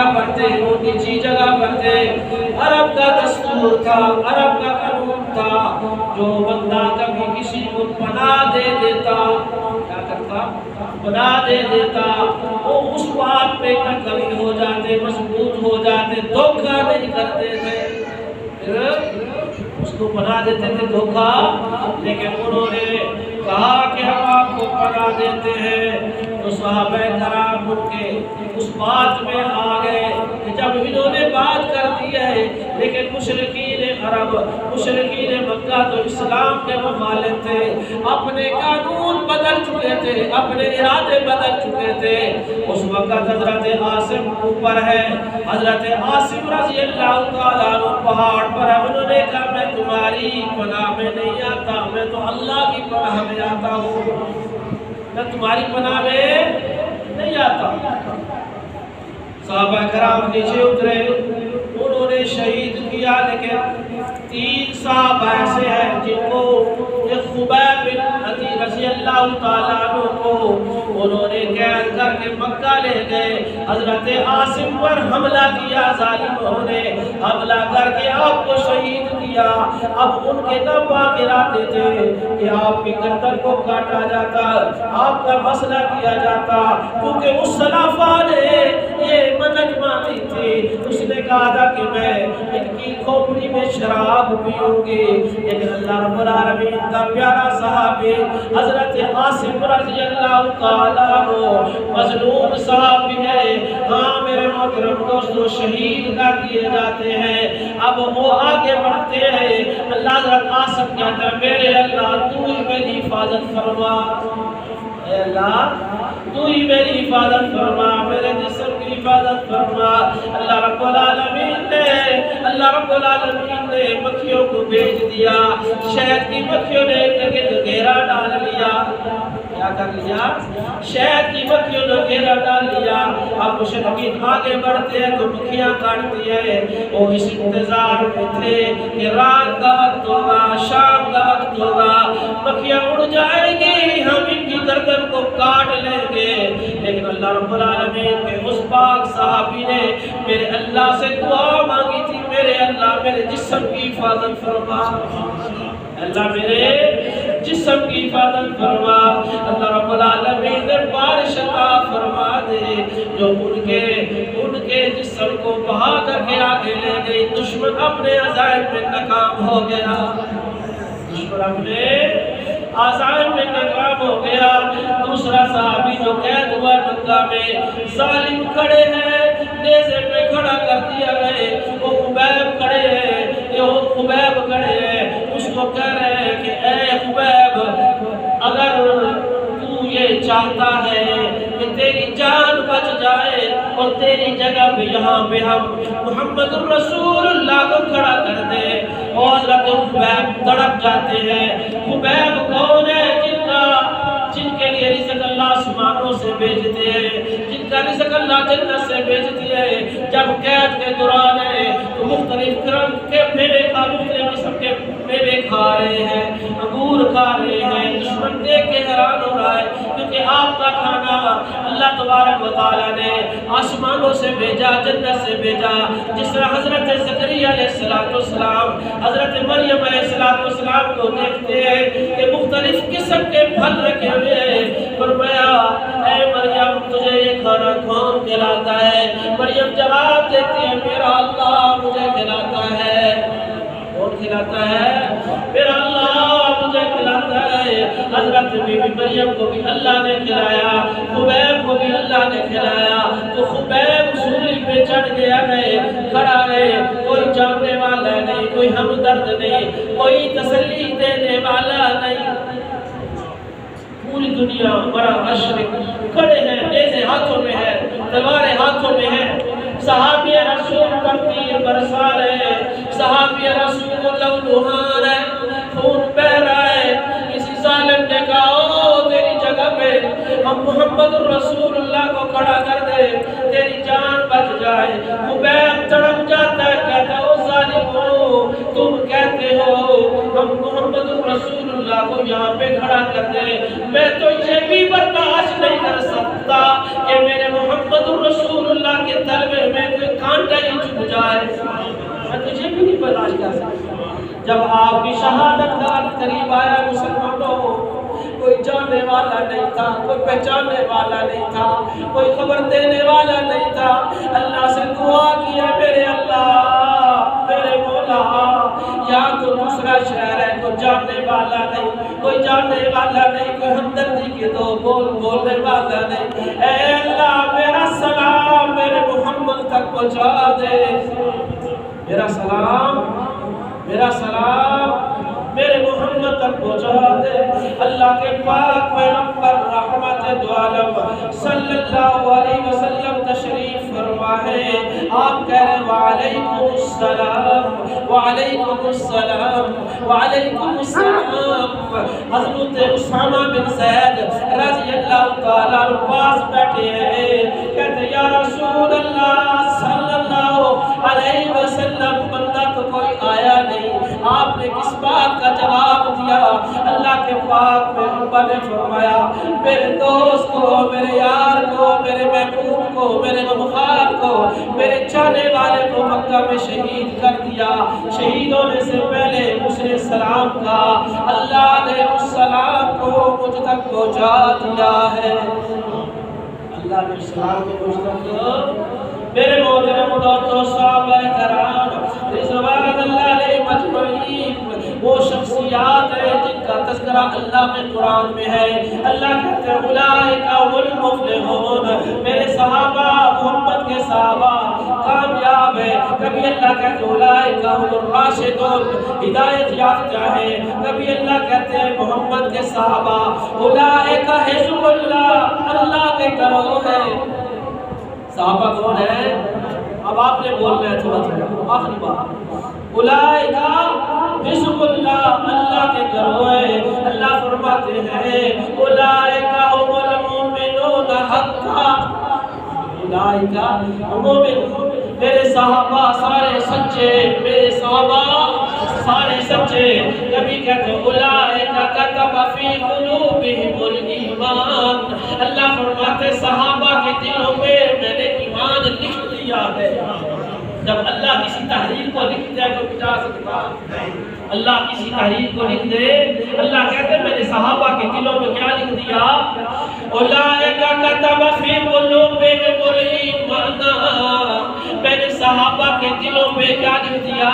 جگہ پر تھے، وہ نیچی جگہ پر تھے۔ عرب کا دستور تھا، عرب کا قانون تھا، جو بندہ کبھی کسی کو پناہ دے دیتا، کیا کرتا؟ پناہ دے دیتا، وہ اس بات پہ قوی ہو جاتے، مضبوط ہو جاتے، دھوکہ نہیں کرتے تھے۔ اس کو پناہ دیتے تھے دھوکہ، لیکن انہوں نے کہا کہ ہم آپ کو پناہ دیتے ہیں، تو صحابہ کرام ان کے اس بات میں آ گئے کہ جب انہوں نے بات کر دی ہے، لیکن مشرکین عرب، مشرکین مکہ تو اسلام کے مخالف تھے، اپنے قانون بدل چکے تھے، اپنے ارادے بدل چکے تھے۔ اس وقت حضرت عاصم اوپر ہے، حضرت عاصم رضی اللہ تعالیٰ عنہ پہاڑ پر ہے۔ انہوں نے کہا میں تمہاری پناہ میں نہیں آتا، میں تو اللہ کی پناہ میں آتا ہوں، میں تمہاری پناہ میں نہیں آتا۔ صحابہ کرام نیچے اترے، انہوں نے شہید کیا، لیکن 3 صحابہ ایسے ہیں جن کو خبیب بن عدی رضی اللہ تعالیٰ عنہ کو انہوں نے قید کر کے مکہ لے گئے۔ حضرت عاصم پر حملہ کیا، ظالموں نے حملہ کر کے آپ کو شہید کیا۔ اب ان کے ناپاک ارادے تھے کہ آپ کی گردن کو کاٹا جاتا، آپ کا مسئلہ کیا جاتا، کیونکہ اس خلیفہ نے یہ منت مانی تھی، اس نے کہا تھا کہ میں ان کی کھوپڑی میں شراب پیوں گی، لیکن اللہ رب العالمین کا پیارا صحابی حضرت عاصم رضی اللہ تعالیٰ عنہ مظلوم صحابی ہے، ہاں میرے محترم دوستو شہید کر دیے جاتے ہیں۔ اب وہ آگے بڑھتے ہیں، اللہ حضرت عاصم کہتا ہے میرے اللہ تو ہی میری حفاظت فرما، اے اللہ تو ہی میری حفاظت فرما، میرے جسم کی حفاظت فرما۔ اللہ رب العالمین نے مکھیوں کو بھیج دیا، شہد کی مکھیوں نے گھیرا ڈال لیا، کیا کر لیا؟ شہد کی مکھیوں نے گھیرا ڈال لیا۔ اب مشرکین آگے بڑھتے ہیں تو مکھیاں کاٹتی ہیں، وہ اس انتظار میں تھے کہ رات کا وقت ہوگا، شام کا وقت ہوگا، مکھیاں اڑ جائیں گی، ہم ان کی گردن کو کاٹ لیں گے۔ لیکن اللہ رب العالمین کے اس پاک صحابی نے میرے اللہ سے دعا مانگی تھی، میرے اللہ میرے جسم کی حفاظت فرما، اللہ میرے جسم کی حفاظت فرما۔ اللہ رب العالمین نے بارش عطا فرما دے جو ان کے جسم کو بہا کر کے آگے لے گئی۔ دشمن اپنے عزائم میں ناکام ہو گیا، دشمن اپنے عزائم میں ناکام ہو گیا۔ دوسرا صحابی جو قید ہوا مکہ میں، ظالم کھڑے ہیں، نیزے پہ کھڑا کر دیا گئے، وہ خبیب کھڑے ہیں، خبیب کھڑے ہیں، اس کو کہہ رہے ہیں کہ اے خبیب اگر تو یہ چاہتا ہے کہ تیری جان بچ جائے اور تیری جگہ پہ یہاں پہ ہم محمد الرسول اللہ کو کھڑا کر دے، اور حضرت خبیب تڑپ جاتے ہیں۔ خبیب کون ہے؟ جن کے لیے رزق اللہ آسمانوں سے بھیجتے ہیں، جن کا رزق اللہ جنت سے بھیجتی ہے۔ جب قید کے دوران ہے تو مختلف قسم کے میوے کھا رہے ہیں، انگور کھا رہے ہیں، دشمن دیکھ کے حیران ہو رہا ہے، کیونکہ آپ کا کھانا اللہ تبارک و تعالیٰ نے آسمانوں سے بھیجا، جنت سے بھیجا۔ جس طرح حضرت زکریا علیہ السلام حضرت مریم علیہ السلام کو دیکھتے ہیں کہ مختلف قسم کے پھل رکھے ہوئے ہیں، فرمایا اے مریم تجھے یہ کھانا کون کھلاتا ہے؟ مریم جواب دیتی ہے میرا اللہ مجھے کھلاتا ہے۔ کون کھلاتا ہے؟ میرا اللہ مجھے کھلاتا ہے۔ حضرت بی بی مریم کو بھی اللہ نے کھلایا، خبیب کو بھی اللہ نے کھلایا۔ تو خبیب سولی پہ چڑھ گیا ہے، کھڑا ہے، کوئی جاننے والا نہیں، کوئی ہمدرد نہیں، کوئی تسلی دینے والا نہیں۔ پوری دنیا بڑا مشرق کھڑے ہیں، نیزے ہاتھوں میں ہے، تلواریں ہاتھوں میں ہے، صحابی رسول پر تیر برسا رہے، صحابی رسول لو لہان ہے، خون بہ رہا ہے۔ کسی ظالم نے کہا او تیری جگہ پہ ہم محمد الرسول اللہ کو کھڑا کر دے، تیری جان بچ جائے۔ خبیب تڑپ جاتا ہے، کہتا ہے او ظالمو تم کہتے ہو ہم محمد الرسول اللہ کو یہاں پہ کھڑا کر دے، میں تو یہ بھی برداشت نہیں کر سکتا کہ میرے محمد الرسول اللہ کے طلبے میں جائے، میں تجھے بھی نہیں برداشت کر سکتا۔ جب آپ کی شہادت کا وقت قریب آیا مسلمانوں، کوئی جاننے والا نہیں تھا، کوئی پہچاننے والا نہیں تھا، کوئی خبر دینے والا نہیں تھا۔ اللہ سے دعا کیا، میرے اللہ، میرے مولا، یہاں تو دوسرا شہر ہے، کوئی جاننے والا نہیں، کوئی جاننے والا نہیں، کوئی ہمدردی کے دو بولنے والا نہیں۔ اے اللہ میرا سلام میرے محمد تک پہنچا دے، میرا سلام میرے محمد تک پہنچا دے۔ اللہ کے پاک پیغمبر رحمت دو عالم صلی اللہ علیہ وسلم تشریف فرما ہے۔ آپ کہہ رہے وعلیکم السلام وعلیکم السلام وعلیکم السلام۔ حضرت اسامہ بن زید رضی اللہ تعالیٰ عنہ پاس بیٹھے ہیں، کہتے یا رسول اللہ صلی اللہ علیہ وسلم، بندہ تو کوئی آیا نہیں، آپ نے کس بات کا جواب دیا؟ اللہ کے پاک پیغمبر نے فرمایا میرے دوست کو، میرے یار کو، میرے محبوب کو، میرے غمخوار کو، میرے چاہنے والے کو مکہ میں شہید کر دیا۔ شہید ہونے سے پہلے اس نے سلام کہا، اللہ نے اس سلام کو مجھ تک پہنچا دیا ہے۔ اللہ نے سلام کو مجھ تک، میرے محترم دوستو صحابہ کرام رضوان اللہ علیہ مجمعین، وہ شخصیات ہیں جن کا تذکرہ اللہ میں قرآن میں ہے۔ اللہ کہتے ہیں اولئک هم المفلحون، میرے صحابہ، محمد کے صحابہ کامیاب ہیں۔ کبھی اللہ کہتے ہیں اولئک هم الراشدون، ہدایت یافتہ ہیں۔ کبھی اللہ کہتے ہیں محمد کے صحابہ اولئک حزب اللہ، اللہ کے گروہ ہے۔ صحابہ کون ہے؟ اب آپ نے بولنا ہے تھوڑا تھوڑا، آخری بات، اولئک حزب اللہ، اللہ کے گروہ ہے۔ اللہ فرماتے ہیں اولئک هم المؤمنون حقا، اولئک المؤمنون، میرے صحابہ سارے سچے، میرے صحابہ سارے سچے۔ نبی کہتے اولئک کتب فی قلوبہم الایمان، اللہ فرماتے صحابہ کے دلوں میں میں نے ایمان لکھ دیا ہے۔ جب اللہ کسی تحریر کو لکھ دے تو مٹا سکتا؟ اللہ کسی تحریر کو لکھ دے، اللہ کہتے ہیں میں نے صحابہ کے دلوں میں کیا لکھ دیا؟ اولئک کتب فی قلوبہم الایمان، میں نے صحابہ کے دلوں میں کیا لکھ دیا؟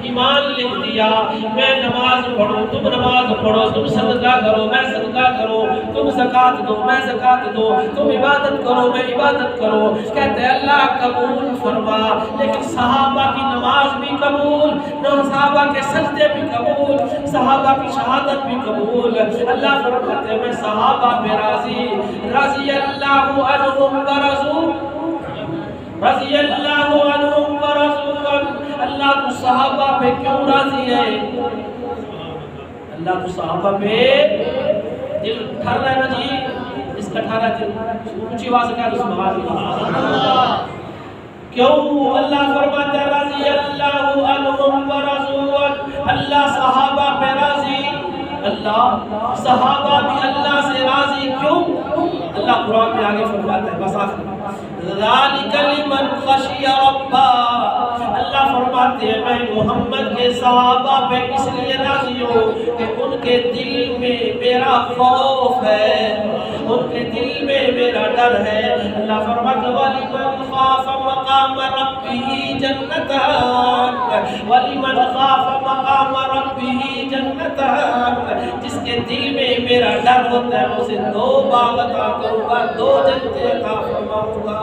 ایمان لکھ دیا۔ میں نماز پڑھوں تم نماز پڑھو، تم صدقہ کرو میں صدقہ کروں، تم زکوٰۃ دو میں زکوٰۃ دو، تم عبادت کرو میں عبادت کروں۔ کہتے ہیں اللہ قبول فرما، لیکن صحابہ کی نماز بھی قبول، صحابہ کے سجدے بھی قبول، صحابہ کی شہادت بھی قبول۔ اللہ فرماتے ہیں میں صحابہ پہ راضی، رضی اللہ عنہم ورضوا، رضی اللہ عنہم ورضوا۔ اللہ تو صحابہ پہ کیوں راضی ہے؟ اللہ تو صحابہ پہ دل ٹھر رہا ہے نا جی، اس کا ٹھر ہے دل، اونچی آواز سے کہہ دو سبحان اللہ۔ کیوں؟ اللہ فرماتا ہے رضی اللہ عنہم ورضوا، اللہ صحابہ پہ راضی، اللہ صحابہ بھی اللہ سے راضی کیوں؟ اللہ قرآن میں آگے فرماتا ہے، بس آخر ذالک لمن خشی ربہ، اللہ فرماتے ہیں میں محمد کے صحابہ پہ اس لیے راضی ہوں کہ ان کے دل میں میرا خوف ہے، ان کے دل میں میرا ڈر ہے۔ اللہ فرماتے وَلِمَنْ خَافَ مَقَامَ رَبِّهِ جَنَّتَانِ، وَلِمَنْ خَافَ مَقَامَ رَبِّهِ جَنَّتَانِ، جس کے دل میں میرا ڈر ہوتا ہے اسے دو باغ عطا کروں گا، دو جنتیں عطا فرماؤں گا۔